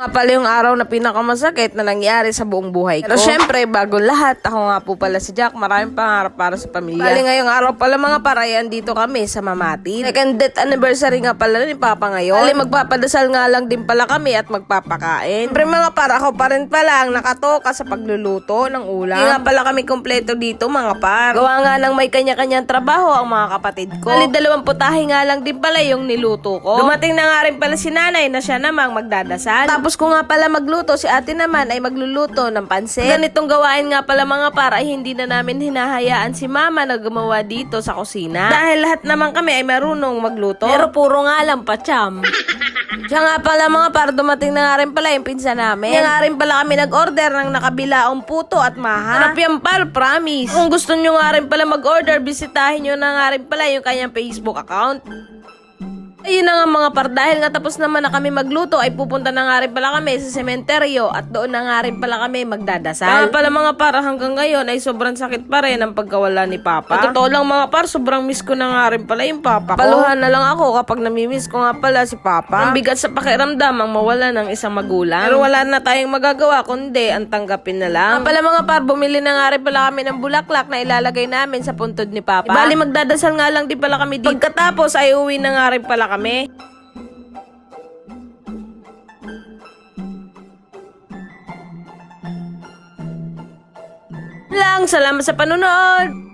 Nga pala yung araw na pinakamasakit na nangyari sa buong buhay ko. Pero syempre, bago lahat, ako nga po pala si Jack. Maraming pangarap para sa pamilya. Bali ngayong araw pala mga parayan dito kami sa Mamati. Second death anniversary nga pala ni Papa ngayon. Bali magpapadasal nga lang din pala kami at magpapakain. Siyempre mga para, ako pa rin pala ang nakatoka sa pagluluto ng ulam. Hindi nga pala kami kompleto dito mga par. Gawa nga ng may kanya-kanyang trabaho ang mga kapatid ko. Bali 20 putahe nga lang din pala yung niluto ko. Dumating na nga rin pala si nanay na siya namang magdadasal. Tapos ko nga pala magluto, si ate naman ay magluluto ng pansit. Ganitong gawain nga pala mga para ay hindi na namin hinahayaan si mama na gumawa dito sa kusina. Dahil lahat naman kami ay marunong magluto. Pero puro nga lang pacham. Siya nga pala mga para, dumating na nga rin pala yung pinsan namin. Kaya nga rin pala kami nag-order ng nakabilaong puto at maha. Sarap yan pal, promise. Kung gusto nyo nga rin pala mag-order, bisitahin nyo na nga rin pala yung kanyang Facebook account. Ayun na nga mga par, dahil nga tapos naman na kami magluto ay pupunta na nga rin pala kami sa sementeryo at doon na nga rin pala kami magdadasal. Kaya pala mga par, hanggang ngayon ay sobrang sakit pa rin ang pagkawala ni Papa. Totoo lang mga par, sobrang miss ko na nga rin pala yung Papa ko. Paluhan na lang ako kapag namimiss ko nga pala si Papa. Ang bigat sa pakiramdam ang mawala ng isang magulang. Pero wala na tayong magagawa kundi ang tanggapin na lang. Kaya pala mga par, bumili na nga rin pala kami ng bulaklak na ilalagay namin sa puntod ni Papa. Bali magdadasal nga lang din pala kami dito. Pagkatapos ay uwi na nga rin pala kami. Lang, salamat sa panonood.